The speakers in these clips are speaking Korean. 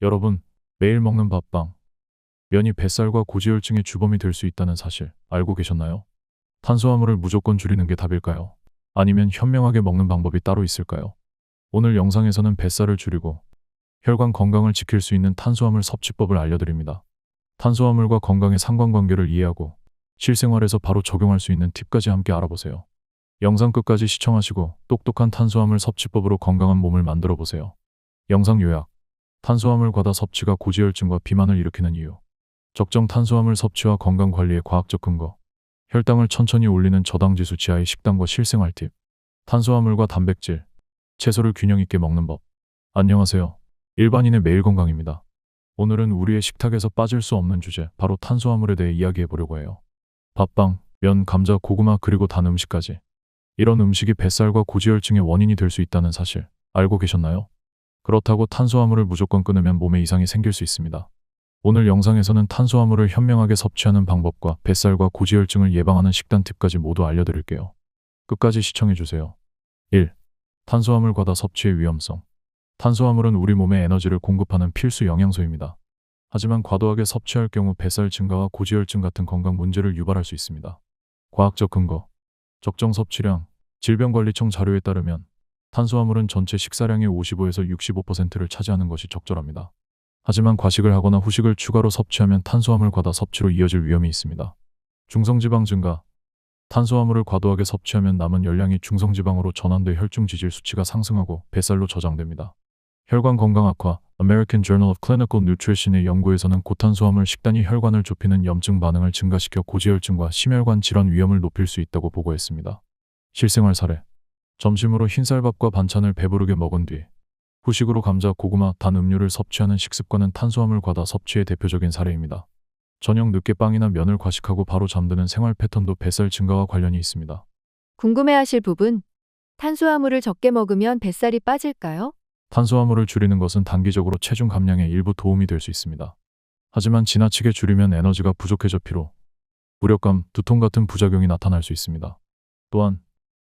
여러분, 매일 먹는 밥빵, 면이 뱃살과 고지혈증의 주범이 될 수 있다는 사실 알고 계셨나요? 탄수화물을 무조건 줄이는 게 답일까요? 아니면 현명하게 먹는 방법이 따로 있을까요? 오늘 영상에서는 뱃살을 줄이고 혈관 건강을 지킬 수 있는 탄수화물 섭취법을 알려드립니다. 탄수화물과 건강의 상관관계를 이해하고 실생활에서 바로 적용할 수 있는 팁까지 함께 알아보세요. 영상 끝까지 시청하시고 똑똑한 탄수화물 섭취법으로 건강한 몸을 만들어 보세요. 영상 요약. 탄수화물 과다 섭취가 고지혈증과 비만을 일으키는 이유. 적정 탄수화물 섭취와 건강 관리의 과학적 근거. 혈당을 천천히 올리는 저당지 수치하의 식단과 실생활 팁. 탄수화물과 단백질, 채소를 균형 있게 먹는 법. 안녕하세요. 일반인의 매일 건강입니다. 오늘은 우리의 식탁에서 빠질 수 없는 주제, 바로 탄수화물에 대해 이야기해 보려고 해요. 밥빵, 면, 감자, 고구마, 그리고 단 음식까지. 이런 음식이 뱃살과 고지혈증의 원인이 될 수 있다는 사실 알고 계셨나요? 그렇다고 탄수화물을 무조건 끊으면 몸에 이상이 생길 수 있습니다. 오늘 영상에서는 탄수화물을 현명하게 섭취하는 방법과 뱃살과 고지혈증을 예방하는 식단 팁까지 모두 알려드릴게요. 끝까지 시청해주세요. 1. 탄수화물 과다 섭취의 위험성. 탄수화물은 우리 몸에 에너지를 공급하는 필수 영양소입니다. 하지만 과도하게 섭취할 경우 뱃살 증가와 고지혈증 같은 건강 문제를 유발할 수 있습니다. 과학적 근거. 적정 섭취량. 질병관리청 자료에 따르면 탄수화물은 전체 식사량의 55에서 65%를 차지하는 것이 적절합니다. 하지만 과식을 하거나 후식을 추가로 섭취하면 탄수화물 과다 섭취로 이어질 위험이 있습니다. 중성지방 증가. 탄수화물을 과도하게 섭취하면 남은 열량이 중성지방으로 전환돼 혈중 지질 수치가 상승하고 뱃살로 저장됩니다. 혈관 건강 악화. American Journal of Clinical Nutrition의 연구에서는 고탄수화물 식단이 혈관을 좁히는 염증 반응을 증가시켜 고지혈증과 심혈관 질환 위험을 높일 수 있다고 보고했습니다. 실생활 사례. 점심으로 흰쌀밥과 반찬을 배부르게 먹은 뒤 후식으로 감자, 고구마, 단 음료를 섭취하는 식습관은 탄수화물 과다 섭취의 대표적인 사례입니다. 저녁 늦게 빵이나 면을 과식하고 바로 잠드는 생활 패턴도 뱃살 증가와 관련이 있습니다. 궁금해하실 부분, 탄수화물을 적게 먹으면 뱃살이 빠질까요? 탄수화물을 줄이는 것은 단기적으로 체중 감량에 일부 도움이 될 수 있습니다. 하지만 지나치게 줄이면 에너지가 부족해져 피로, 무력감, 두통 같은 부작용이 나타날 수 있습니다. 또한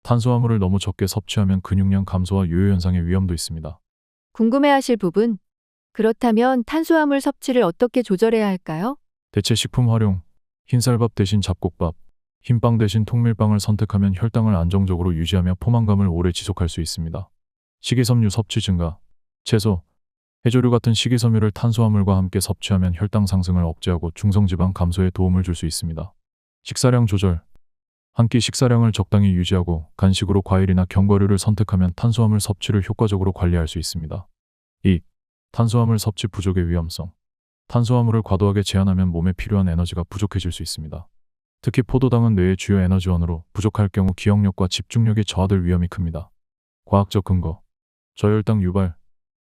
탄수화물을 너무 적게 섭취하면 근육량 감소와 요요 현상의 위험도 있습니다. 궁금해하실 부분, 그렇다면 탄수화물 섭취를 어떻게 조절해야 할까요? 대체 식품 활용. 흰쌀밥 대신 잡곡밥, 흰빵 대신 통밀빵을 선택하면 혈당을 안정적으로 유지하며 포만감을 오래 지속할 수 있습니다. 식이섬유 섭취 증가. 채소, 해조류 같은 식이섬유를 탄수화물과 함께 섭취하면 혈당 상승을 억제하고 중성지방 감소에 도움을 줄 수 있습니다. 식사량 조절. 한 끼 식사량을 적당히 유지하고 간식으로 과일이나 견과류를 선택하면 탄수화물 섭취를 효과적으로 관리할 수 있습니다. 2. 탄수화물 섭취 부족의 위험성. 탄수화물을 과도하게 제한하면 몸에 필요한 에너지가 부족해질 수 있습니다. 특히 포도당은 뇌의 주요 에너지원으로 부족할 경우 기억력과 집중력이 저하될 위험이 큽니다. 과학적 근거. 저혈당 유발.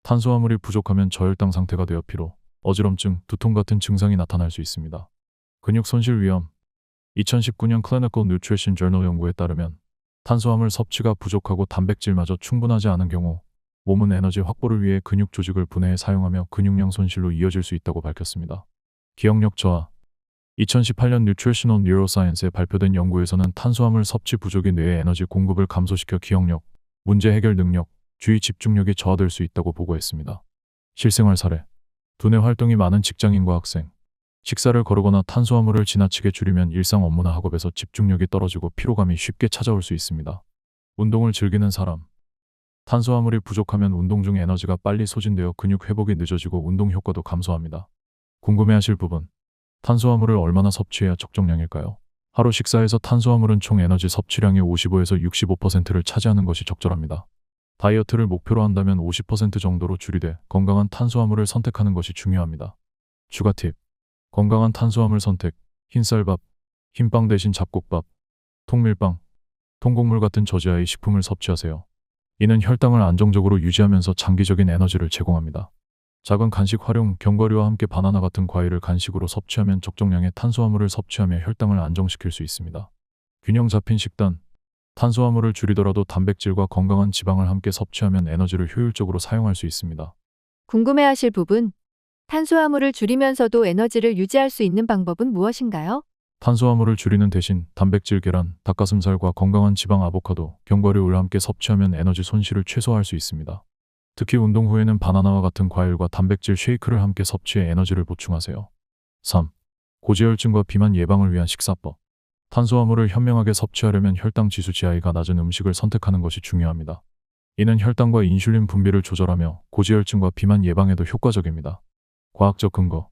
탄수화물이 부족하면 저혈당 상태가 되어 피로, 어지럼증, 두통 같은 증상이 나타날 수 있습니다. 근육 손실 위험. 2019년 Clinical Nutrition Journal 연구에 따르면 탄수화물 섭취가 부족하고 단백질마저 충분하지 않은 경우 몸은 에너지 확보를 위해 근육 조직을 분해해 사용하며 근육량 손실로 이어질 수 있다고 밝혔습니다. 기억력 저하. 2018년 Nutritional Neuroscience에 발표된 연구에서는 탄수화물 섭취 부족이 뇌의 에너지 공급을 감소시켜 기억력, 문제 해결 능력, 주의 집중력이 저하될 수 있다고 보고했습니다. 실생활 사례. 두뇌 활동이 많은 직장인과 학생. 식사를 거르거나 탄수화물을 지나치게 줄이면 일상 업무나 학업에서 집중력이 떨어지고 피로감이 쉽게 찾아올 수 있습니다. 운동을 즐기는 사람. 탄수화물이 부족하면 운동 중 에너지가 빨리 소진되어 근육 회복이 늦어지고 운동 효과도 감소합니다. 궁금해하실 부분. 탄수화물을 얼마나 섭취해야 적정량일까요? 하루 식사에서 탄수화물은 총 에너지 섭취량의 55에서 65%를 차지하는 것이 적절합니다. 다이어트를 목표로 한다면 50% 정도로 줄이되 건강한 탄수화물을 선택하는 것이 중요합니다. 추가 팁. 건강한 탄수화물 선택. 흰쌀밥, 흰빵 대신 잡곡밥, 통밀빵, 통곡물 같은 저지하의 식품을 섭취하세요. 이는 혈당을 안정적으로 유지하면서 장기적인 에너지를 제공합니다. 작은 간식 활용. 견과류와 함께 바나나 같은 과일을 간식으로 섭취하면 적정량의 탄수화물을 섭취하며 혈당을 안정시킬 수 있습니다. 균형 잡힌 식단. 탄수화물을 줄이더라도 단백질과 건강한 지방을 함께 섭취하면 에너지를 효율적으로 사용할 수 있습니다. 궁금해하실 부분, 탄수화물을 줄이면서도 에너지를 유지할 수 있는 방법은 무엇인가요? 탄수화물을 줄이는 대신 단백질 계란, 닭가슴살과 건강한 지방 아보카도, 견과류를 함께 섭취하면 에너지 손실을 최소화할 수 있습니다. 특히 운동 후에는 바나나와 같은 과일과 단백질 쉐이크를 함께 섭취해 에너지를 보충하세요. 3. 고지혈증과 비만 예방을 위한 식사법. 탄수화물을 현명하게 섭취하려면 혈당 지수 GI가 낮은 음식을 선택하는 것이 중요합니다. 이는 혈당과 인슐린 분비를 조절하며 고지혈증과 비만 예방에도 효과적입니다. 과학적 근거.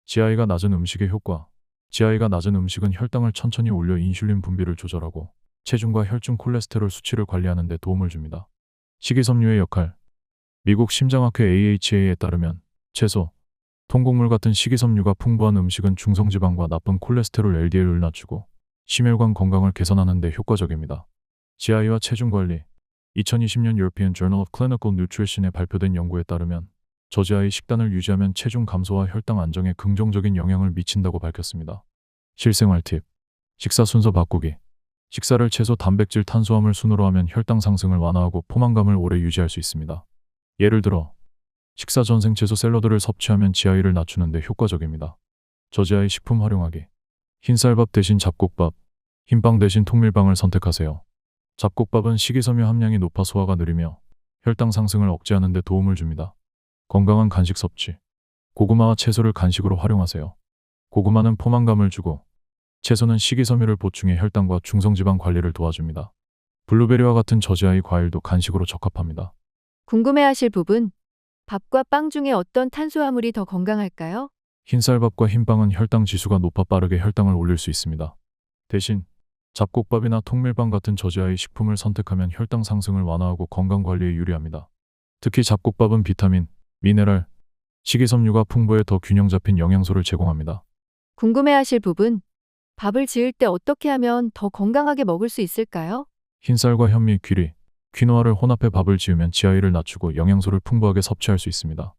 GI가 낮은 음식의 효과. GI가 낮은 음식은 혈당을 천천히 올려 인슐린 분비를 조절하고 체중과 혈중 콜레스테롤 수치를 관리하는 데 도움을 줍니다. 식이섬유의 역할. 미국 심장학회 AHA에 따르면 채소, 통곡물 같은 식이섬유가 풍부한 음식은 중성지방과 나쁜 콜레스테롤 LDL을 낮추고 심혈관 건강을 개선하는 데 효과적입니다. GI와 체중 관리. 2020년 European Journal of Clinical Nutrition에 발표된 연구에 따르면 저지아의 식단을 유지하면 체중 감소와 혈당 안정에 긍정적인 영향을 미친다고 밝혔습니다. 실생활 팁. 식사 순서 바꾸기. 식사를 채소, 단백질, 탄수화물 순으로 하면 혈당 상승을 완화하고 포만감을 오래 유지할 수 있습니다. 예를 들어 식사 전 생채소 샐러드를 섭취하면 GI를 낮추는 데 효과적입니다. 저지아의 식품 활용하기. 흰쌀밥 대신 잡곡밥, 흰빵 대신 통밀빵을 선택하세요. 잡곡밥은 식이섬유 함량이 높아 소화가 느리며 혈당 상승을 억제하는 데 도움을 줍니다. 건강한 간식 섭취. 고구마와 채소를 간식으로 활용하세요. 고구마는 포만감을 주고 채소는 식이섬유를 보충해 혈당과 중성지방 관리를 도와줍니다. 블루베리와 같은 저지아의 과일도 간식으로 적합합니다. 궁금해하실 부분. 밥과 빵 중에 어떤 탄수화물이 더 건강할까요? 흰쌀밥과 흰빵은 혈당 지수가 높아 빠르게 혈당을 올릴 수 있습니다. 대신 잡곡밥이나 통밀빵 같은 저지아의 식품을 선택하면 혈당 상승을 완화하고 건강 관리에 유리합니다. 특히 잡곡밥은 비타민, 미네랄, 식이섬유가 풍부해 더 균형 잡힌 영양소를 제공합니다. 궁금해하실 부분. 밥을 지을 때 어떻게 하면 더 건강하게 먹을 수 있을까요? 흰쌀과 현미, 귀리, 퀴노아를 혼합해 밥을 지으면 GI를 낮추고 영양소를 풍부하게 섭취할 수 있습니다.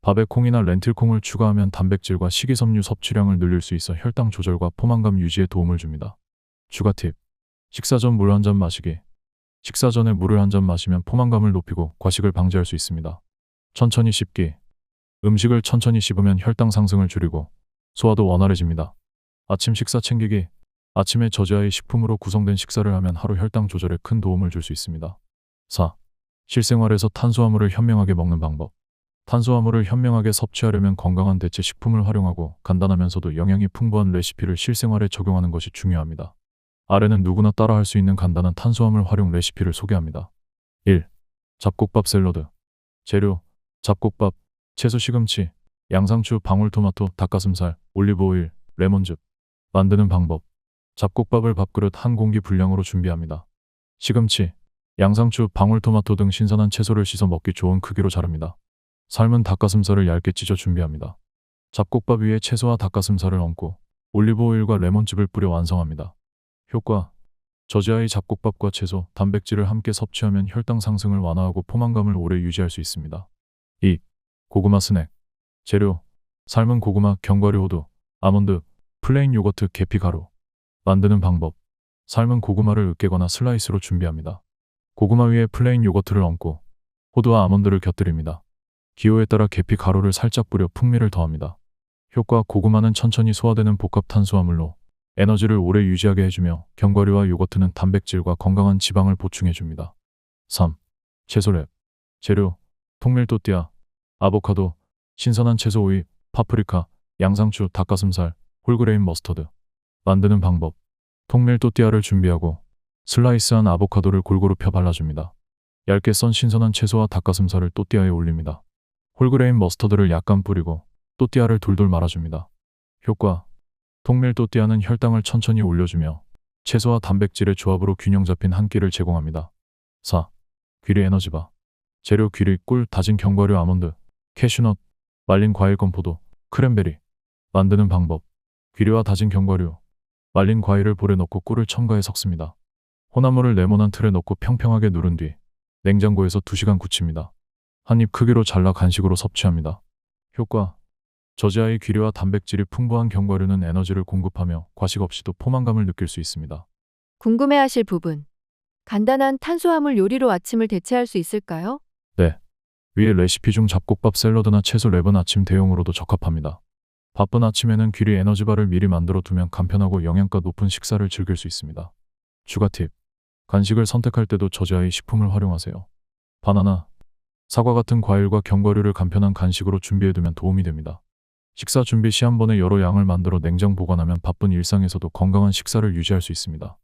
밥에 콩이나 렌틸콩을 추가하면 단백질과 식이섬유 섭취량을 늘릴 수 있어 혈당 조절과 포만감 유지에 도움을 줍니다. 추가 팁. 식사 전 물 한 잔 마시기. 식사 전에 물을 한 잔 마시면 포만감을 높이고 과식을 방지할 수 있습니다. 천천히 씹기. 음식을 천천히 씹으면 혈당 상승을 줄이고 소화도 원활해집니다. 아침 식사 챙기기. 아침에 저지아의 식품으로 구성된 식사를 하면 하루 혈당 조절에 큰 도움을 줄 수 있습니다. 4. 실생활에서 탄수화물을 현명하게 먹는 방법. 탄수화물을 현명하게 섭취하려면 건강한 대체 식품을 활용하고 간단하면서도 영양이 풍부한 레시피를 실생활에 적용하는 것이 중요합니다. 아래는 누구나 따라할 수 있는 간단한 탄수화물 활용 레시피를 소개합니다. 1. 잡곡밥 샐러드. 재료. 잡곡밥, 채소, 시금치, 양상추, 방울토마토, 닭가슴살, 올리브오일, 레몬즙. 만드는 방법. 잡곡밥을 밥그릇 한 공기 분량으로 준비합니다. 시금치, 양상추, 방울토마토 등 신선한 채소를 씻어 먹기 좋은 크기로 자릅니다. 삶은 닭가슴살을 얇게 찢어 준비합니다. 잡곡밥 위에 채소와 닭가슴살을 얹고 올리브오일과 레몬즙을 뿌려 완성합니다. 효과. 저지아의 잡곡밥과 채소, 단백질을 함께 섭취하면 혈당 상승을 완화하고 포만감을 오래 유지할 수 있습니다. 2. 고구마 스낵. 재료. 삶은 고구마, 견과류, 호두, 아몬드, 플레인 요거트, 계피 가루. 만드는 방법. 삶은 고구마를 으깨거나 슬라이스로 준비합니다. 고구마 위에 플레인 요거트를 얹고 호두와 아몬드를 곁들입니다. 기호에 따라 계피 가루를 살짝 뿌려 풍미를 더합니다. 효과. 고구마는 천천히 소화되는 복합 탄수화물로 에너지를 오래 유지하게 해주며 견과류와 요거트는 단백질과 건강한 지방을 보충해줍니다. 3. 채소랩. 재료. 통밀 또띠아, 아보카도, 신선한 채소 오이, 파프리카, 양상추, 닭가슴살, 홀그레인 머스터드. 만드는 방법. 통밀 또띠아를 준비하고 슬라이스한 아보카도를 골고루 펴 발라줍니다. 얇게 썬 신선한 채소와 닭가슴살을 또띠아에 올립니다. 홀그레인 머스터드를 약간 뿌리고 또띠아를 돌돌 말아줍니다. 효과. 통밀 또띠아는 혈당을 천천히 올려주며 채소와 단백질의 조합으로 균형 잡힌 한 끼를 제공합니다. 4. 귀리 에너지바. 재료. 귀리, 꿀, 다진 견과류, 아몬드, 캐슈넛, 말린 과일, 건포도, 크랜베리. 만드는 방법. 귀리와 다진 견과류, 말린 과일을 볼에 넣고 꿀을 첨가해 섞습니다. 혼합물을 네모난 틀에 넣고 평평하게 누른 뒤 냉장고에서 2시간 굳힙니다. 한 입 크기로 잘라 간식으로 섭취합니다. 효과. 저지아의 귀리와 단백질이 풍부한 견과류는 에너지를 공급하며 과식 없이도 포만감을 느낄 수 있습니다. 궁금해하실 부분. 간단한 탄수화물 요리로 아침을 대체할 수 있을까요? 네. 위에 레시피 중 잡곡밥 샐러드나 채소 랩은 아침 대용으로도 적합합니다. 바쁜 아침에는 귀리 에너지바를 미리 만들어 두면 간편하고 영양가 높은 식사를 즐길 수 있습니다. 추가 팁. 간식을 선택할 때도 저지아의 식품을 활용하세요. 바나나, 사과 같은 과일과 견과류를 간편한 간식으로 준비해두면 도움이 됩니다. 식사 준비 시 한 번에 여러 양을 만들어 냉장 보관하면 바쁜 일상에서도 건강한 식사를 유지할 수 있습니다.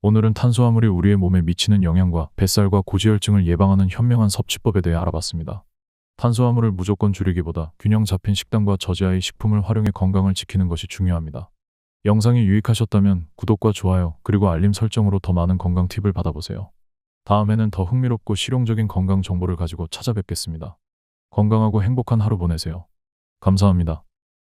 오늘은 탄수화물이 우리의 몸에 미치는 영향과 뱃살과 고지혈증을 예방하는 현명한 섭취법에 대해 알아봤습니다. 탄수화물을 무조건 줄이기보다 균형 잡힌 식단과 저지하의 식품을 활용해 건강을 지키는 것이 중요합니다. 영상이 유익하셨다면 구독과 좋아요 그리고 알림 설정으로 더 많은 건강 팁을 받아보세요. 다음에는 더 흥미롭고 실용적인 건강 정보를 가지고 찾아뵙겠습니다. 건강하고 행복한 하루 보내세요. 감사합니다.